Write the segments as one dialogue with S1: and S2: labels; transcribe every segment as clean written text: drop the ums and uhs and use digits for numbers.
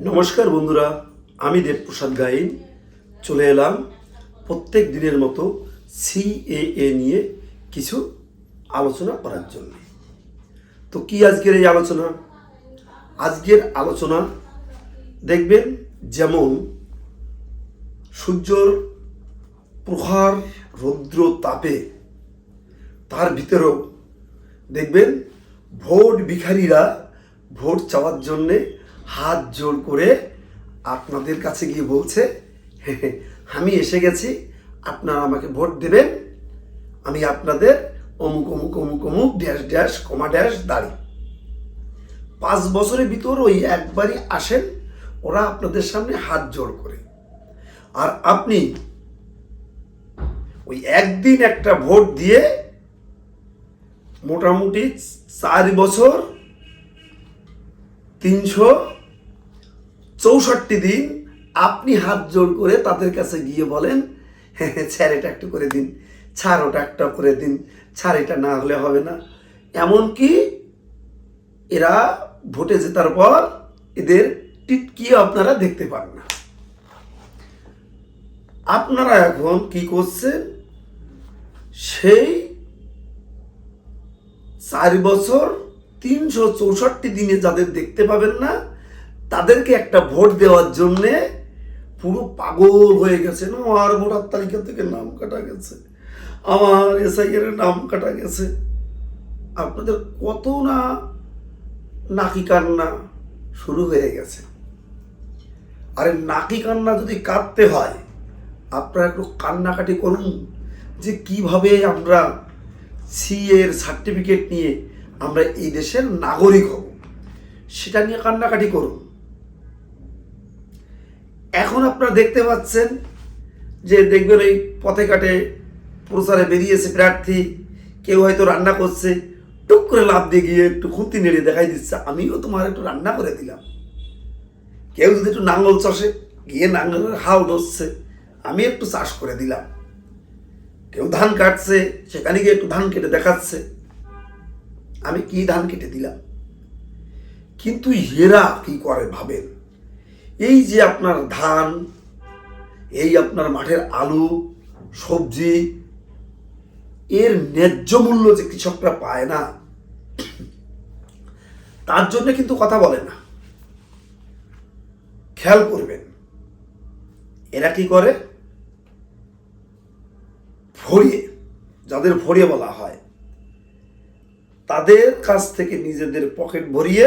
S1: নমস্কার বন্ধুরা, আমি দেবপ্রসাদ গাইন চলে এলাম প্রত্যেক দিনের মতো সিএএ নিয়ে কিছু আলোচনা করার জন্য। তো কি আজকের এই আলোচনা? আজকের আলোচনা দেখবেন, যেমন সূর্যর প্রখর রৌদ্র তাপে তার ভিতরেও দেখবেন ভোট ভিখারিরা ভোট চাওয়ার জন্যে হাত জোর করে আপনাদের কাছে গিয়ে বলছে, আমি এসে গেছি, আপনারা আমাকে ভোট দেবেন, আমি আপনাদের অমুক অমুক অমুক অমুক ড্যাশ ড্যাশ কমা ড্যাশ দাঁড়ি। 5 বছরের ভিতর ওই একবারই আসেন ওরা আপনাদের সামনে হাত জোর করে, আর আপনি ওই একদিন একটা ভোট দিয়ে মোটামুটি 4 বছর 364 দিন আপনি হাত জোড় করে তাদের কাছে গিয়ে বলেন, স্যার এটা একটু করে দিন, ছাড় ওটা একটা করে দিন, ছাড় এটা না হলে হবে না। এমনকি এরা ভোটে জেতার পর এদের টিটকি আপনারা দেখতে পান না। আপনারা এখন কি করছেন? সেই 4 বছর 364 দিনে যাদের দেখতে পাবেন না, তাদেরকে একটা ভোট দেওয়ার জন্যে পুরো পাগল হয়ে গেছেন। আমার ভোটার তালিকা থেকে নাম কাটা গেছে, আমার এসআইআর নাম কাটা গেছে। আপনাদের কত না নাকি কান্না শুরু হয়ে গেছে। আরে নাকি কান্না যদি কাঁদতে হয়, আপনারা একটু কান্নাকাটি করুন যে কিভাবে আমরা সিএর সার্টিফিকেট নিয়ে আমরা এই দেশের নাগরিক হব, সেটা নিয়ে কান্নাকাটি করুন। এখন আপনারা দেখতে পাচ্ছেন যে দেখবেন এই পথে ঘাটে প্রচারে বেরিয়েছে প্রার্থী, কেউ হয়তো রান্না করছে, টুক করে লাফ দিয়ে গিয়ে একটু খুঁতি নেড়ে দেখাই দিচ্ছে, আমিও তোমার একটু রান্না করে দিলাম। কেউ যদি একটু নাঙ্গল চষে গিয়ে নাঙ্গলের হাল ধরছে, আমি একটু চাষ করে দিলাম। কেউ ধান কাটছে, সেখানে গিয়ে একটু ধান কেটে দেখাচ্ছে, আমি কি ধান কেটে দিলাম। কিন্তু এরা কি করে ভাবেন, এই যে আপনার ধান, এই আপনার মাঠের আলু সবজি, এর ন্যায্য মূল্য যে কৃষকরা পায় না, তার জন্য কিন্তু কথা বলে না। খেয়াল করবেন এরা কি করে, ভরিয়ে, যাদের ভরিয়ে বলা হয়, তাদের কাছ থেকে নিজেদের পকেট ভরিয়ে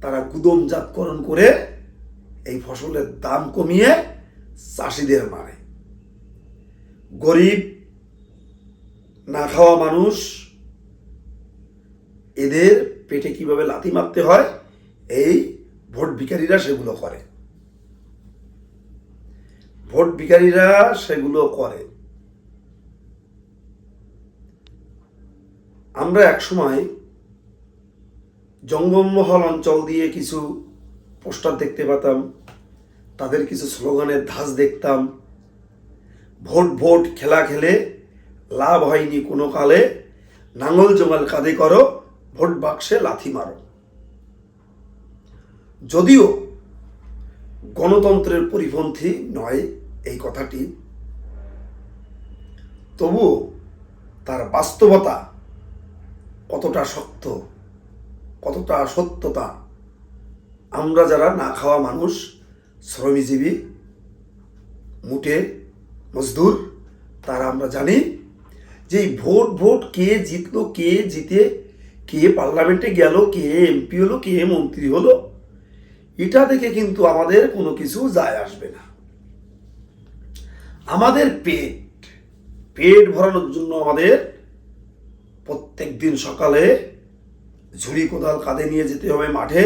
S1: তারা গুদামজাতকরণ করে এই ফসলের দাম কমিয়ে চাষিদের মারে। গরিব না খাওয়া মানুষ, এদের পেটে কিভাবে লাথি মারতে হয়, এই ভোট ভিখারিরা সেগুলো করে। ভোট ভিখারিরা সেগুলো করে। আমরা একসময় জঙ্গলমহল অঞ্চল দিয়ে কিছু পোস্টার দেখতে পেতাম, তাদের কিছু স্লোগানের ধাঁচ দেখতাম। ভোট ভোট খেলা খেলে লাভ হয়নি কোনো কালে, নাঙল জোগাল কাঁধে করো, ভোট বাক্সে লাথি মারো। যদিও গণতন্ত্রের পরিপন্থী নয় এই কথাটি, তবুও তার বাস্তবতা কতটা শক্ত, কতটা সত্যতা আমরা যারা না খাওয়া মানুষ, শ্রমজীবী, মুটে মজদুর, তারা আমরা জানি যে ভোট ভোট কে জিতলো, কে জিতে, কে পার্লামেন্টে গেল, কে এমপি হলো, কে মন্ত্রী হলো, এটা দেখে কিন্তু আমাদের কোনো কিছু যায় আসবে না। আমাদের পেট ভরানোর জন্য আমাদের প্রত্যেক দিন সকালে ঝুড়ি কোদাল কাঁধে নিয়ে যেতে হবে মাঠে,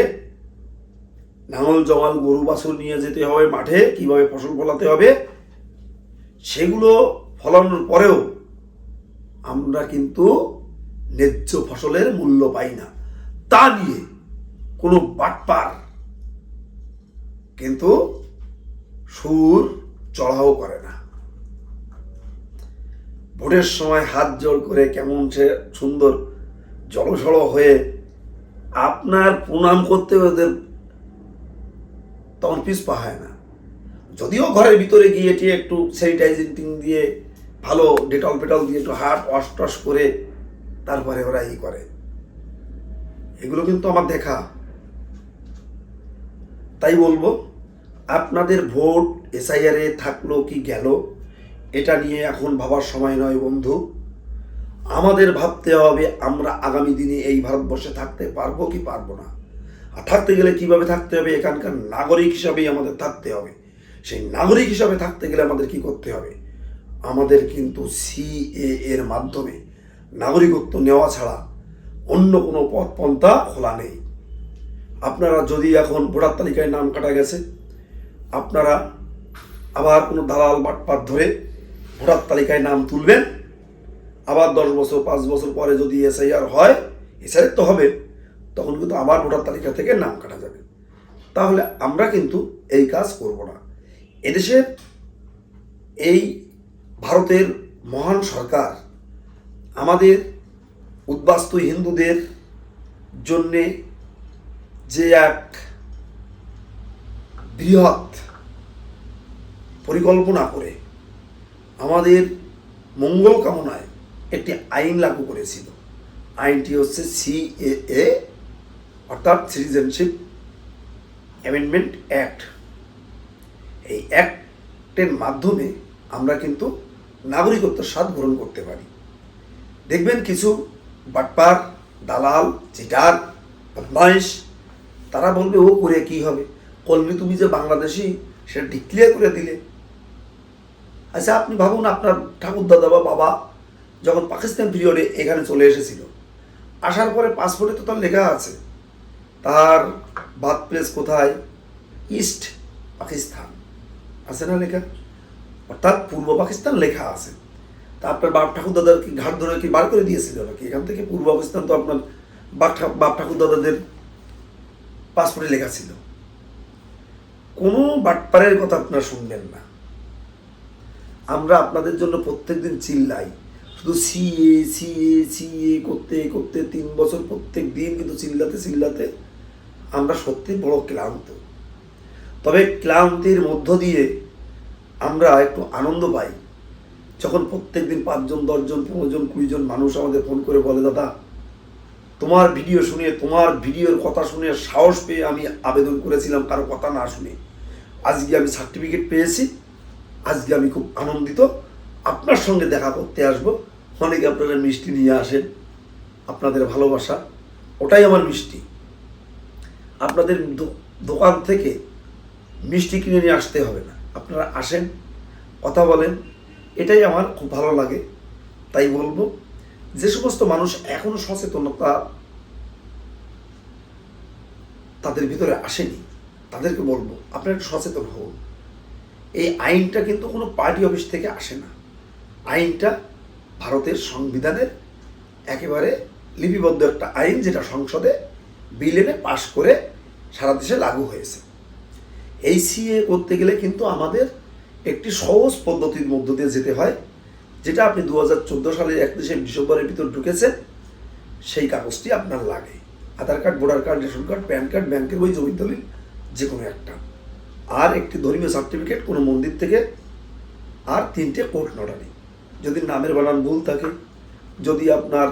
S1: নাঙল জমাল গরু বাছুর নিয়ে যেতে হবে মাঠে, কিভাবে ফসল ফলাতে হবে, সেগুলো ফলানোর পরেও আমরা কিন্তু ন্যায্য ফসলের মূল্য পাই না। তা নিয়ে কোনো বাটপার কিন্তু সুর চড়াও করে না। ভোটের সময় হাত জোড় করে কেমন সে সুন্দর জড়সড় হয়ে আপনার প্রণাম করতে ওদের তখন পিছপা হয় না। যদিও ঘরের ভিতরে গিয়ে এটি একটু স্যানিটাইজিং দিয়ে ভালো ডেটল পেটল দিয়ে একটু হাত ওয়াশ টশ করে তারপরে ওরা করে, এগুলো কিন্তু আমার দেখা। তাই বলবো, আপনাদের ভোট এসআইআরে থাকলো কি গেল এটা নিয়ে এখন ভাবার সময় নয় বন্ধু। আমাদের ভাবতে হবে আমরা আগামী দিনে এই ভারতবর্ষে থাকতে পারবো কি পারবো না, আর থাকতে গেলে কিভাবে থাকতে হবে, এখানকার নাগরিক হিসাবেই আমাদের থাকতে হবে। সেই নাগরিক হিসাবে থাকতে গেলে আমাদের কি করতে হবে, আমাদের কিন্তু সিএ এর মাধ্যমে নাগরিকত্ব নেওয়া ছাড়া অন্য কোনো পথ পন্থা খোলা নেই। আপনারা যদি এখন ভোটার তালিকায় নাম কাটা গেছে, আপনারা আবার কোনো দালাল বাটপাত ধরে ভোটার তালিকায় নাম তুলবেন, আবার 10 বছর 5 বছর পরে যদি এসআইআর হয়, এসআইআর তো হবে, তখন কিন্তু আবার ভোটার তালিকা থেকে নাম কাটা যাবে। তাহলে আমরা কিন্তু এই কাজ করব না। এদেশের এই ভারতের মহান সরকার আমাদের উদ্বাস্তু হিন্দুদের জন্যে যে এক বৃহৎ পরিকল্পনা করে আমাদের মঙ্গল কামনায় একটি আইন লাগু করেছিল। আইনটি হচ্ছে সিএএ, অর্থাৎ সিটিজেনশিপ অ্যামেন্ডমেন্ট অ্যাক্ট। এই অ্যাক্টের মাধ্যমে আমরা কিন্তু নাগরিকত্বের স্বাদ গ্রহণ করতে পারি। দেখবেন কিছু বাটপার, দালাল, চিটার, বদমাইশ, তারা বলবে ও করে কি হবে, কলমি তুমি যে বাংলাদেশি সেটা ডিক্লেয়ার করে দিলে। আচ্ছা আপনি ভাবুন, আপনার ঠাকুরদাদা বা বাবা যখন পাকিস্তান পিরিয়ডে এখানে চলে এসেছিল, আসার পরে পাসপোর্টে তো তার লেখা আছে তার বার্থ প্লেস কোথায়, ইস্ট পাকিস্তান আছে না লেখা, অর্থাৎ পূর্ব পাকিস্তান লেখা আছে। তা আপনার বাপ ঠাকুরদাদার কি ঘাট ধরে কি বার করে দিয়েছিল নাকি? এখান থেকে পূর্ব পাকিস্তান তো আপনার বাপ ঠাকুরদাদাদের পাসপোর্টে লেখা ছিল। কোনো বাটপারের কথা আপনারা শুনবেন না। আমরা আপনাদের জন্য প্রত্যেকদিন চিল্লাই, শুধু সিএ সিএ সিএ করতে করতে 3 বছর প্রত্যেক দিন কিন্তু চিল্লাতে আমরা সত্যি বড় ক্লান্ত। তবে ক্লান্তির মধ্য দিয়ে আমরা একটু আনন্দ পাই যখন প্রত্যেক দিন 5 জন 10 জন 15 জন 20 জন মানুষ আমাদের ফোন করে বলে, দাদা তোমার ভিডিও শুনে, তোমার ভিডিওর কথা শুনে সাহস পেয়ে আমি আবেদন করেছিলাম কারো কথা না শুনে, আজকে আমি সার্টিফিকেট পেয়েছি, আজকে আমি খুব আনন্দিত, আপনার সঙ্গে দেখা করতে আসবো। অনেকে আপনারা মিষ্টি নিয়ে আসেন, আপনাদের ভালোবাসা ওটাই আমার মিষ্টি। আপনাদের দোকান থেকে মিষ্টি কিনে নিয়ে আসতে হবে না, আপনারা আসেন, কথা বলেন, এটাই আমার খুব ভালো লাগে। তাই বলবো, যে সমস্ত মানুষ এখনো সচেতনতা তাদের ভিতরে আসেনি তাদেরকে বলবো আপনারা একটু সচেতন হন। এই আইনটা কিন্তু কোনো পার্টি অফিস থেকে আসে না, আইনটা ভারতের সংবিধানের একেবারে লিপিবদ্ধ একটা আইন, যেটা সংসদে বিল এনে পাশ করে সারা দেশে লাগু হয়েছে। এই সিএ করতে গেলে কিন্তু আমাদের একটি সহজ পদ্ধতির মধ্য দিয়ে যেতে হয়, যেটা আপনি 2014 সালের 31শে ডিসেম্বরের ভিতর ঢুকেছেন, সেই কাগজটি আপনার লাগে। Aadhaar card, voter card, ration card, PAN card, ব্যাংকের বই, জমির দলিল, যে কোনো একটা, আর একটি ধর্মীয় সার্টিফিকেট কোনো মন্দির থেকে, আর 3টে কোর্ট নটারি। যদি নামের বানান ভুল থাকে, যদি আপনার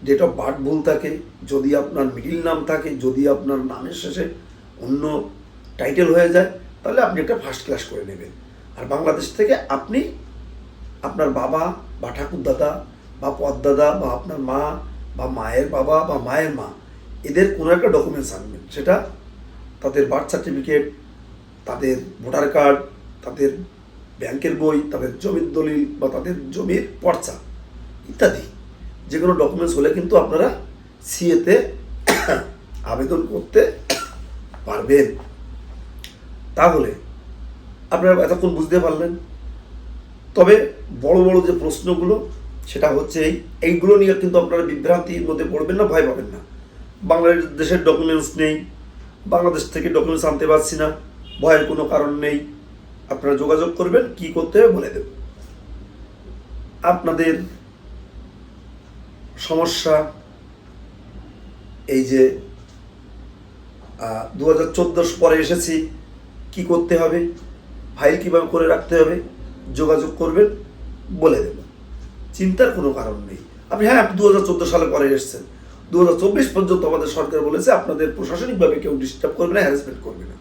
S1: ডেট অফ বার্থ ভুল থাকে, যদি আপনার মিডিল নাম থাকে, যদি আপনার নামের শেষে অন্য টাইটেল হয়ে যায়, তাহলে আপনি একটা ফার্স্ট ক্লাস করে নেবেন। আর বাংলাদেশ থেকে আপনি আপনার বাবা বা ঠাকুরদাদা বা পদদাদা বা আপনার মা বা মায়ের বাবা বা মায়ের মা, এদের কোনো একটা ডকুমেন্টস আনবেন। সেটা তাদের বার্থ সার্টিফিকেট, তাদের ভোটার কার্ড, তাদের ব্যাংকের বই, তাদের জমির দলিল বা তাদের জমির পর্চা ইত্যাদি যে কোনো ডকুমেন্টস হলে কিন্তু আপনারা সিএতে আবেদন করতে পারবেন। তাহলে আপনারা এতক্ষণ বুঝতে পারলেন। তবে বড় বড় যে প্রশ্নগুলো সেটা হচ্ছে এইগুলো নিয়ে কিন্তু আপনারা বিভ্রান্তির মধ্যে পড়বেন না, ভয় পাবেন না। বাংলাদেশের ডকুমেন্টস নেই, বাংলাদেশ থেকে ডকুমেন্টস আনতে পারছি না, ভয়ের কোনো কারণ নেই। আপনারা যোগাযোগ করবেন, কি করতে হবে বলে দেব। আপনাদের সমস্যা এই যে 2014 পরে এসেছি, কি করতে হবে, ফাইল কীভাবে করে রাখতে হবে, যোগাযোগ করবেন, বলে দেব। চিন্তার কোনো কারণ নেই। আপনি 2014 সালে পরে এসেছেন, 2024 পর্যন্ত আমাদের সরকার বলেছে আপনাদের প্রশাসনিকভাবে কেউ ডিস্টার্ব করবে না, হ্যারাসমেন্ট করবে না।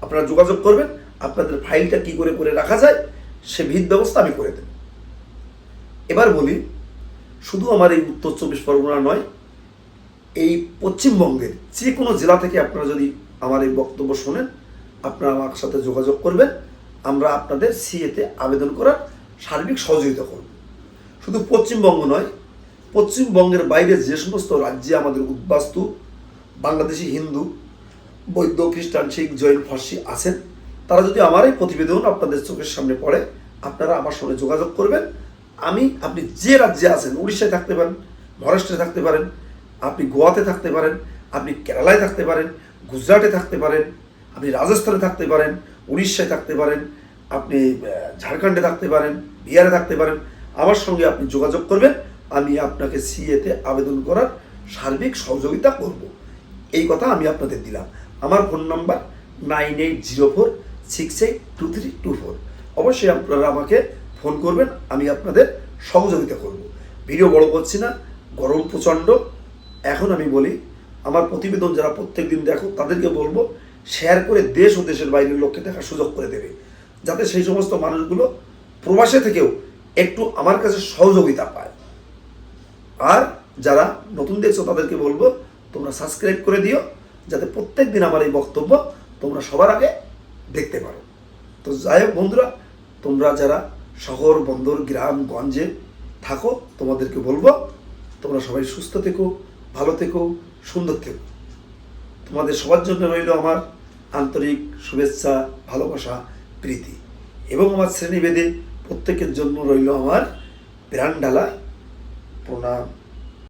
S1: আপনারা যোগাযোগ করবেন, আপনাদের ফাইলটা কি করে রাখা যায় সে ভিত ব্যবস্থা আমি করে দেব। এবার বলি, শুধু আমার এই উত্তর 24 পরগনা নয়, এই পশ্চিমবঙ্গের যে কোনো জেলা থেকে আপনারা যদি আমার এই বক্তব্য শোনেন, আপনারা আমার সাথে যোগাযোগ করবেন। আমরা আপনাদের সিএতে আবেদন করার সার্বিক সহযোগিতা করব। শুধু পশ্চিমবঙ্গ নয়, পশ্চিমবঙ্গের বাইরে যে সমস্ত রাজ্যে আমাদের উদ্বাস্তু বাংলাদেশি হিন্দু, বৌদ্ধ, খ্রিস্টান, শিখ, জৈন, ফার্সি আছেন, তারা যদি আমার এই প্রতিবেদন আপনাদের চোখের সামনে পড়ে, আপনারা আমার সঙ্গে যোগাযোগ করবেন। আপনি যে রাজ্যে আছেন, উড়িষ্যায় থাকতে পারেন, মহারাষ্ট্রে থাকতে পারেন, আপনি গোয়াতে থাকতে পারেন, আপনি কেরালায় থাকতে পারেন, গুজরাটে থাকতে পারেন, আপনি রাজস্থানে থাকতে পারেন, উড়িষ্যায় থাকতে পারেন, আপনি ঝাড়খণ্ডে থাকতে পারেন, বিহারে থাকতে পারেন, আমার সঙ্গে আপনি যোগাযোগ করবেন। আমি আপনাকে সিএতে আবেদন করার সার্বিক সহযোগিতা করব। এই কথা আমি আপনাদের দিলাম। আমার ফোন নাম্বার 9804682324। অবশ্যই আপনারা আমাকে ফোন করবেন, আমি আপনাদের সহযোগিতা করব। ভিডিও বড় করছি না, গরম প্রচণ্ড। এখন আমি বলি, আমার প্রতিবেদন যারা প্রত্যেক দিন দেখো তাদেরকে বলবো শেয়ার করে দেশ ও দেশের বাইরের লোককে দেখার সুযোগ করে দেবে, যাতে সেই সমস্ত মানুষগুলো প্রবাসে থেকেও একটু আমার কাছে সহযোগিতা পায়। আর যারা নতুন দেখছো তাদেরকে বলবো তোমরা সাবস্ক্রাইব করে দিও, যাতে প্রত্যেক দিন আমার এই বক্তব্য তোমরা সবার আগে দেখতে পারো। তো যাই হোক বন্ধুরা, তোমরা যারা শহর, বন্দর, গ্রাম, গঞ্জে থাকো, তোমাদেরকে বলবো তোমরা সবাই সুস্থ থেকো, ভালো থেকো, সুন্দর থেকো। তোমাদের সবার জন্য রইল আমার আন্তরিক শুভেচ্ছা, ভালোবাসা, প্রীতি, এবং আমার শ্রেণীভেদে প্রত্যেকের জন্য রইল আমার প্রাণ ঢালা প্রণাম।